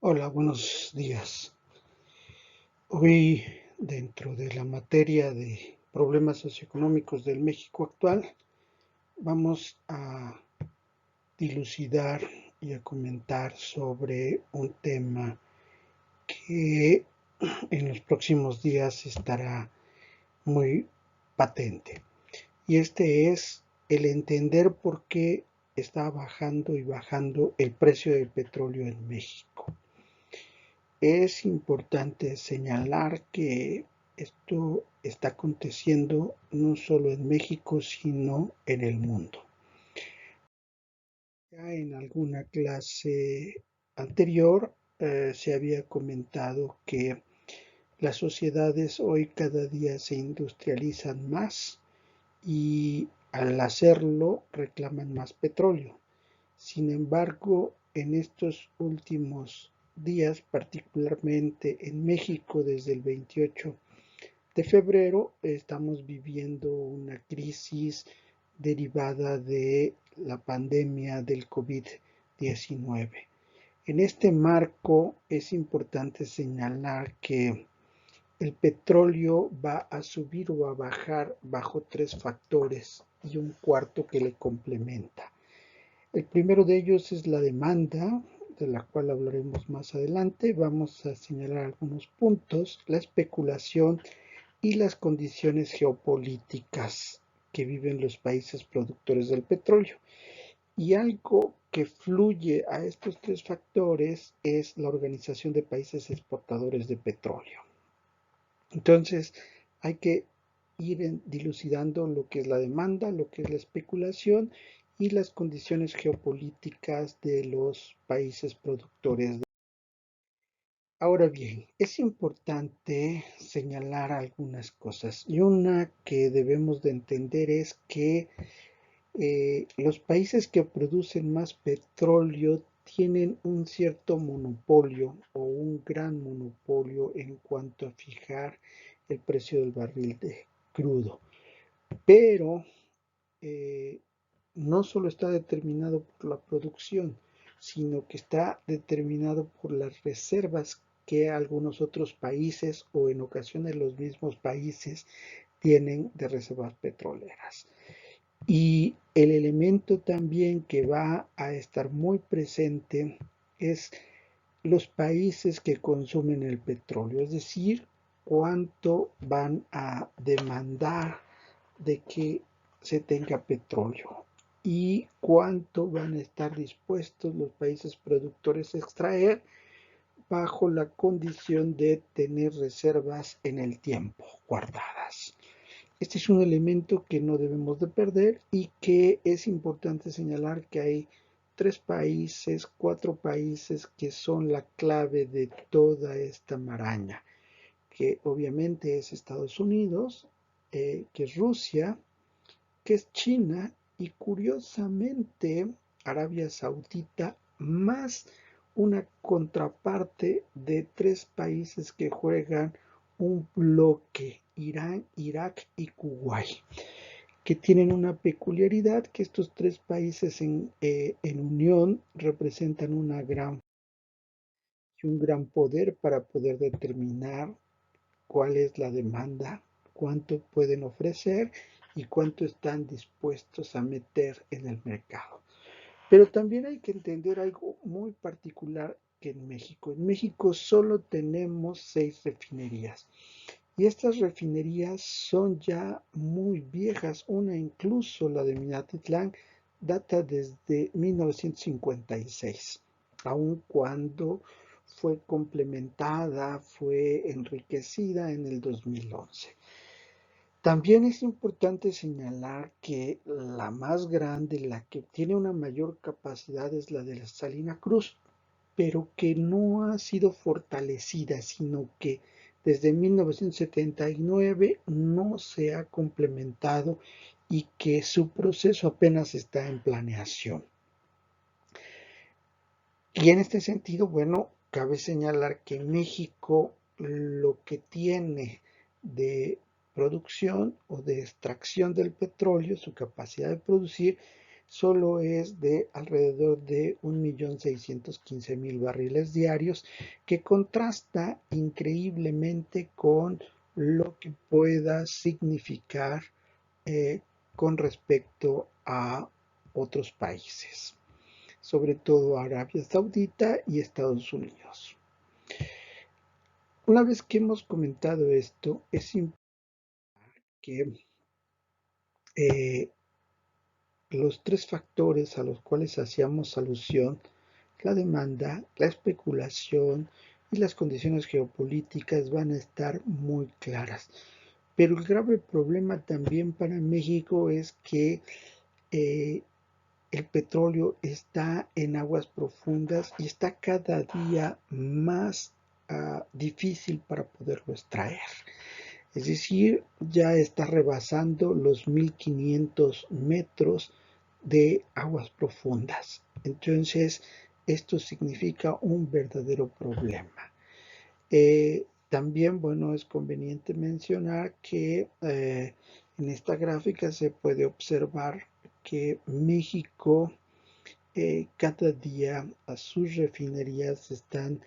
Hola, buenos días. Hoy, dentro de la materia de problemas socioeconómicos del México actual, vamos a dilucidar y a comentar sobre un tema que en los próximos días estará muy patente. Y este es el entender por qué está bajando y bajando el precio del petróleo en México. Es importante señalar que esto está aconteciendo no solo en México, sino en el mundo. Ya en alguna clase anterior se había comentado que las sociedades hoy cada día se industrializan más y al hacerlo reclaman más petróleo. Sin embargo, en estos últimos días, particularmente en México, desde el 28 de febrero, estamos viviendo una crisis derivada de la pandemia del COVID-19. En este marco es importante señalar que el petróleo va a subir o a bajar bajo tres factores y un cuarto que le complementa. El primero de ellos es la demanda, de la cual hablaremos más adelante. Vamos a señalar algunos puntos, la especulación y las condiciones geopolíticas que viven los países productores del petróleo. Y algo que fluye a estos tres factores es la Organización de Países Exportadores de Petróleo. Entonces, hay que ir dilucidando lo que es la demanda, lo que es la especulación y las condiciones geopolíticas de los países productores. Ahora bien, es importante señalar algunas cosas y una que debemos de entender es que los países que producen más petróleo tienen un cierto monopolio o un gran monopolio en cuanto a fijar el precio del barril de crudo. Pero eh, no solo está determinado por la producción, sino que está determinado por las reservas que algunos otros países o en ocasiones los mismos países tienen de reservas petroleras. Y el elemento también que va a estar muy presente es los países que consumen el petróleo, es decir, cuánto van a demandar de que se tenga petróleo y cuánto van a estar dispuestos los países productores a extraer bajo la condición de tener reservas en el tiempo guardadas. Este es un elemento que no debemos de perder y que es importante señalar que hay tres países, cuatro países que son la clave de toda esta maraña, que obviamente es Estados Unidos, que es Rusia, que es China y curiosamente Arabia Saudita, más una contraparte de tres países que juegan un bloque, Irán, Irak y Kuwait, que tienen una peculiaridad que estos tres países en unión representan un gran poder para poder determinar cuál es la demanda, cuánto pueden ofrecer y cuánto están dispuestos a meter en el mercado. Pero también hay que entender algo muy particular que en México. En México solo tenemos 6 refinerías. Y estas refinerías son ya muy viejas. Una incluso, la de Minatitlán, data desde 1956, aun cuando fue complementada, fue enriquecida en el 2011. También es importante señalar que la más grande, la que tiene una mayor capacidad es la de la Salina Cruz, pero que no ha sido fortalecida, sino que desde 1979 no se ha complementado y que su proceso apenas está en planeación. Y en este sentido, bueno, cabe señalar que México lo que tiene de producción o de extracción del petróleo, su capacidad de producir, solo es de alrededor de 1.615.000 barriles diarios, que contrasta increíblemente con lo que pueda significar eh, con respecto a otros países, sobre todo Arabia Saudita y Estados Unidos. Una vez que hemos comentado esto, es importante que eh, los tres factores a los cuales hacíamos alusión, la demanda, la especulación y las condiciones geopolíticas, van a estar muy claras. Pero el grave problema también para México es que eh, el petróleo está en aguas profundas y está cada día más difícil para poderlo extraer. Es decir, ya está rebasando los 1.500 metros de aguas profundas. Entonces, esto significa un verdadero problema. También, bueno, es conveniente mencionar que en esta gráfica se puede observar que México cada día a sus refinerías están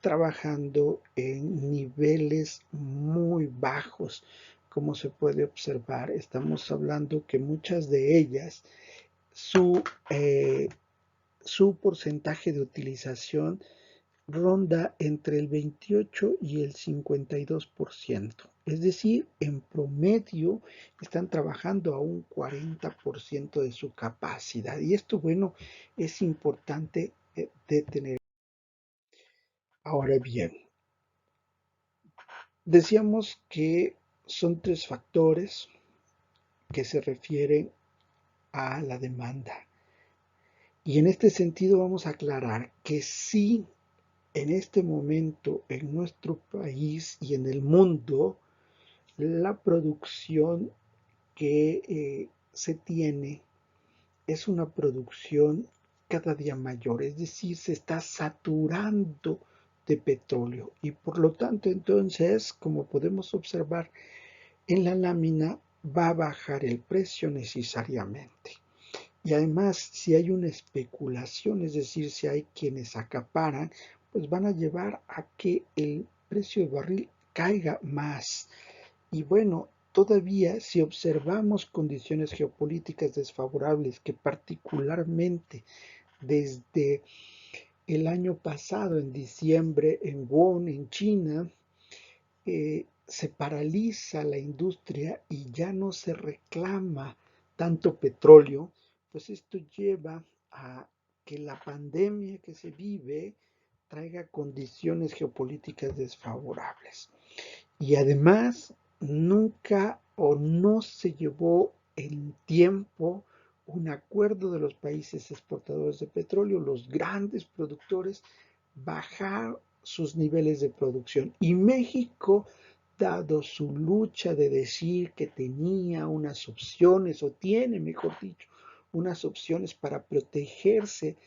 trabajando en niveles muy bajos, como se puede observar. Estamos hablando que muchas de ellas, su, eh, su porcentaje de utilización ronda entre el 28 y el 52%. Es decir, en promedio están trabajando a un 40% de su capacidad. Y esto, bueno, es importante de tener. Ahora bien, decíamos que son tres factores que se refieren a la demanda. Y en este sentido vamos a aclarar que sí, en este momento en nuestro país y en el mundo, la producción que se tiene es una producción cada día mayor, es decir, se está saturando de petróleo y por lo tanto entonces, como podemos observar en la lámina, va a bajar el precio necesariamente. Y además, si hay una especulación, es decir, si hay quienes acaparan, pues van a llevar a que el precio del barril caiga más. Y bueno, todavía si observamos condiciones geopolíticas desfavorables que particularmente desde el año pasado, en diciembre, en Wuhan, en China, se paraliza la industria y ya no se reclama tanto petróleo, pues esto lleva a que la pandemia que se vive traiga condiciones geopolíticas desfavorables. Y además, nunca o no se llevó en tiempo un acuerdo de los países exportadores de petróleo, los grandes productores, bajar sus niveles de producción. Y México, dado su lucha de decir que tenía unas opciones, o tiene, mejor dicho, unas opciones para protegerse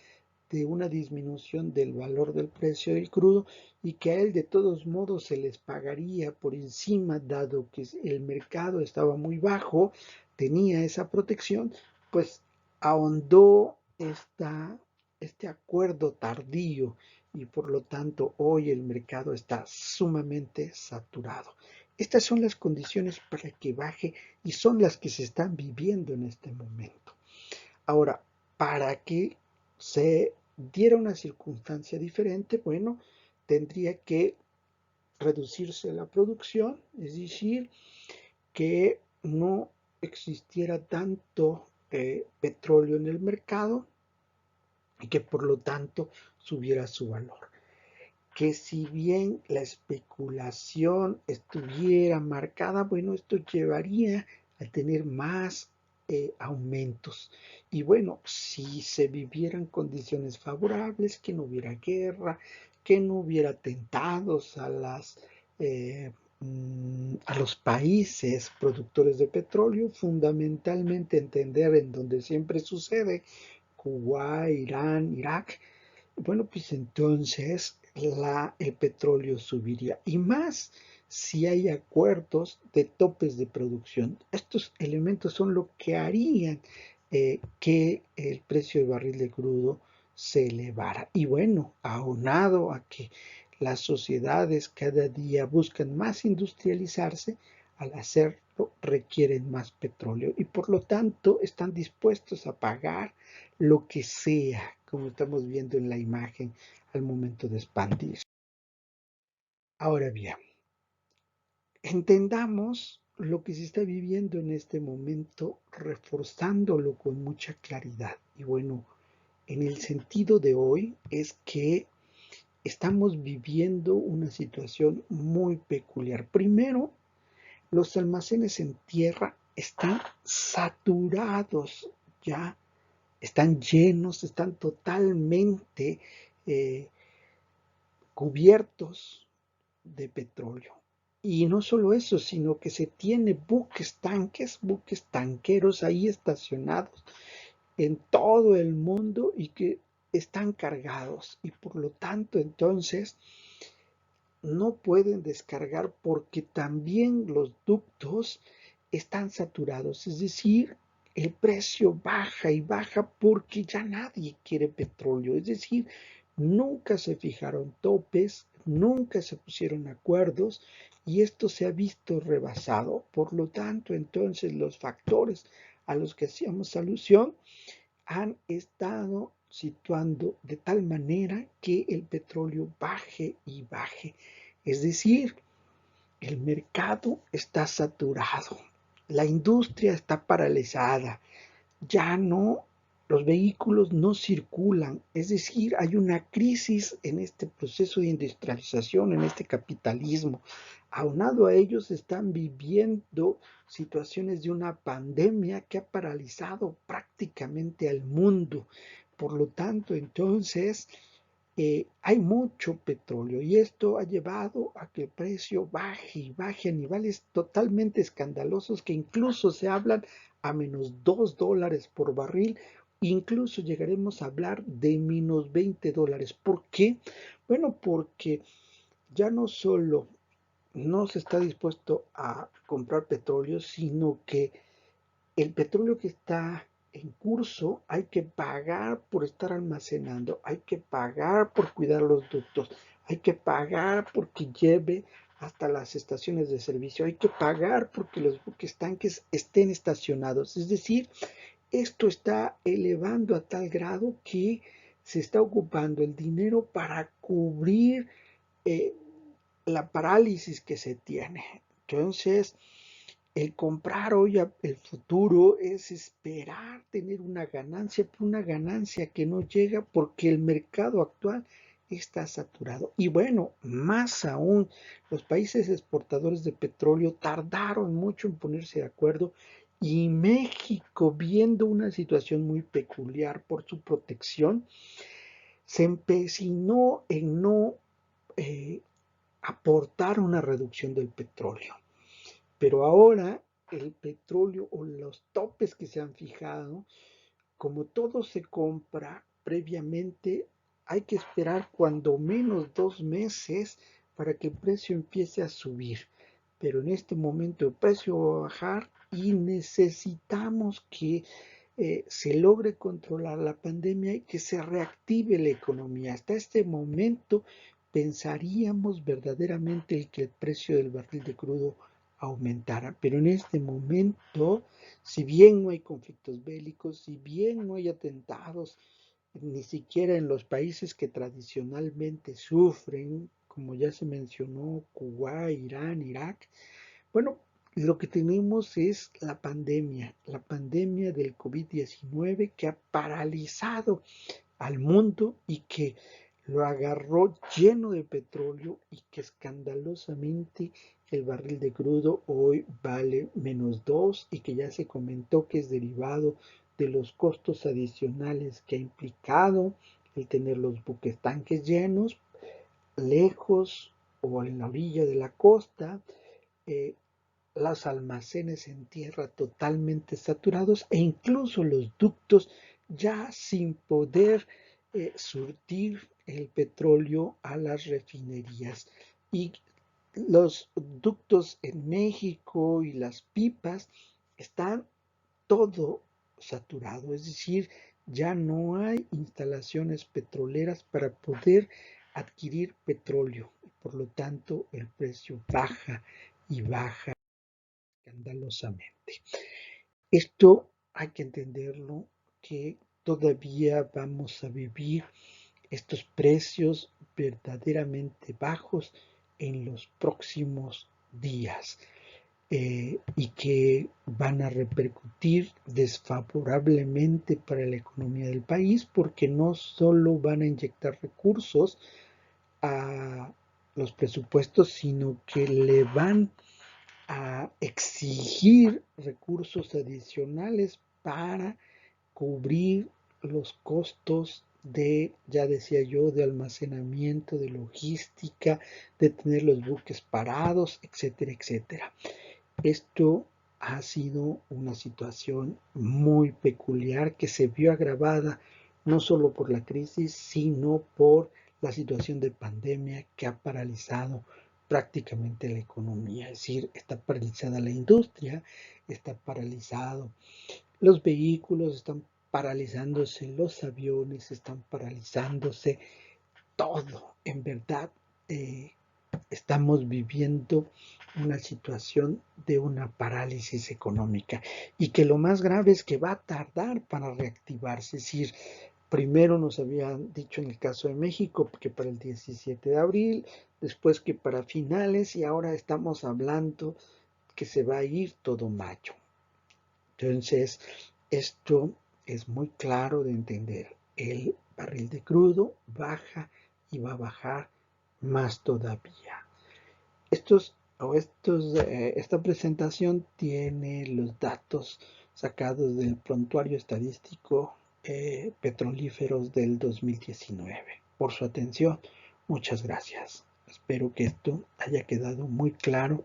de una disminución del valor del precio del crudo, y que a él de todos modos se les pagaría por encima, dado que el mercado estaba muy bajo, tenía esa protección, pues ahondó este acuerdo tardío y por lo tanto hoy el mercado está sumamente saturado. Estas son las condiciones para que baje y son las que se están viviendo en este momento. Ahora, para que se diera una circunstancia diferente, bueno, tendría que reducirse la producción, es decir, que no existiera tanto petróleo en el mercado y que por lo tanto subiera su valor. Que si bien la especulación estuviera marcada, bueno, esto llevaría a tener más aumentos. Y bueno, si se vivieran condiciones favorables, que no hubiera guerra, que no hubiera atentados eh, a los países productores de petróleo, fundamentalmente entender en donde siempre sucede, Kuwait, Irán, Irak, bueno, pues entonces el petróleo subiría. Y más si hay acuerdos de topes de producción. Estos elementos son lo que harían que el precio del barril de crudo se elevara. Y bueno, aunado a que las sociedades cada día buscan más industrializarse, al hacerlo requieren más petróleo y por lo tanto están dispuestos a pagar lo que sea, como estamos viendo en la imagen al momento de expandir. Ahora bien, entendamos lo que se está viviendo en este momento, reforzándolo con mucha claridad. Y bueno, en el sentido de hoy es que estamos viviendo una situación muy peculiar. Primero, los almacenes en tierra están saturados ya, están llenos, están totalmente eh, cubiertos de petróleo. Y no solo eso, sino que se tiene buques tanqueros ahí estacionados en todo el mundo y que están cargados y por lo tanto entonces no pueden descargar porque también los ductos están saturados, es decir, el precio baja y baja porque ya nadie quiere petróleo, es decir, nunca se fijaron topes, nunca se pusieron acuerdos y esto se ha visto rebasado. Por lo tanto, entonces los factores a los que hacíamos alusión han estado situando de tal manera que el petróleo baje y baje. Es decir, el mercado está saturado, la industria está paralizada, ya no, los vehículos no circulan, es decir, hay una crisis en este proceso de industrialización, en este capitalismo. Aunado a ellos están viviendo situaciones de una pandemia que ha paralizado prácticamente al mundo. Por lo tanto, entonces, hay mucho petróleo y esto ha llevado a que el precio baje y baje a niveles totalmente escandalosos que incluso se hablan a menos $2 por barril, incluso llegaremos a hablar de menos $20. ¿Por qué? Bueno, porque ya no solo no se está dispuesto a comprar petróleo, sino que el petróleo que está en curso hay que pagar por estar almacenando, hay que pagar por cuidar los ductos, hay que pagar porque lleve hasta las estaciones de servicio, hay que pagar porque los buques tanques estén estacionados. Es decir, esto está elevando a tal grado que se está ocupando el dinero para cubrir eh, la parálisis que se tiene. Entonces, el comprar hoy el futuro es esperar tener una ganancia que no llega porque el mercado actual está saturado. Y bueno, más aún, los países exportadores de petróleo tardaron mucho en ponerse de acuerdo y México, viendo una situación muy peculiar por su protección, se empecinó en no eh, aportar una reducción del petróleo. Pero ahora el petróleo o los topes que se han fijado, como todo se compra previamente, hay que esperar cuando menos 2 meses para que el precio empiece a subir. Pero en este momento el precio va a bajar y necesitamos que se logre controlar la pandemia y que se reactive la economía. Hasta este momento pensaríamos verdaderamente que el precio del barril de crudo aumentara, pero en este momento, si bien no hay conflictos bélicos, si bien no hay atentados, ni siquiera en los países que tradicionalmente sufren, como ya se mencionó, Kuwait, Irán, Irak, bueno, lo que tenemos es la pandemia del COVID-19 que ha paralizado al mundo y que lo agarró lleno de petróleo y que escandalosamente el barril de crudo hoy vale menos 2 y que ya se comentó que es derivado de los costos adicionales que ha implicado el tener los buques tanques llenos, lejos o en la orilla de la costa, eh, los almacenes en tierra totalmente saturados e incluso los ductos ya sin poder surtir el petróleo a las refinerías. Y los ductos en México y las pipas están todo saturado, es decir, ya no hay instalaciones petroleras para poder adquirir petróleo. Por lo tanto, el precio baja y baja escandalosamente. Esto hay que entenderlo, que todavía vamos a vivir estos precios verdaderamente bajos en los próximos días, y que van a repercutir desfavorablemente para la economía del país, porque no solo van a inyectar recursos a los presupuestos, sino que le van a exigir recursos adicionales para cubrir los costos de, ya decía yo, de almacenamiento, de logística, de tener los buques parados, etcétera, etcétera. Esto ha sido una situación muy peculiar que se vio agravada no solo por la crisis, sino por la situación de pandemia que ha paralizado prácticamente la economía. Es decir, está paralizada la industria, está paralizado los vehículos, están paralizándose los aviones, están paralizándose todo. En verdad, estamos viviendo una situación de una parálisis económica y que lo más grave es que va a tardar para reactivarse. Es decir, primero nos habían dicho en el caso de México que para el 17 de abril, después que para finales y ahora estamos hablando que se va a ir todo mayo. Entonces, esto es muy claro de entender. El barril de crudo baja y va a bajar más todavía. Esta presentación tiene los datos sacados del prontuario estadístico petrolíferos del 2019. Por su atención, muchas gracias. Espero que esto haya quedado muy claro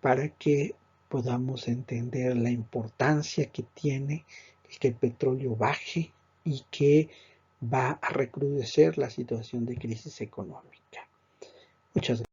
para que podamos entender la importancia que tiene que el petróleo baje y que va a recrudecer la situación de crisis económica. Muchas gracias.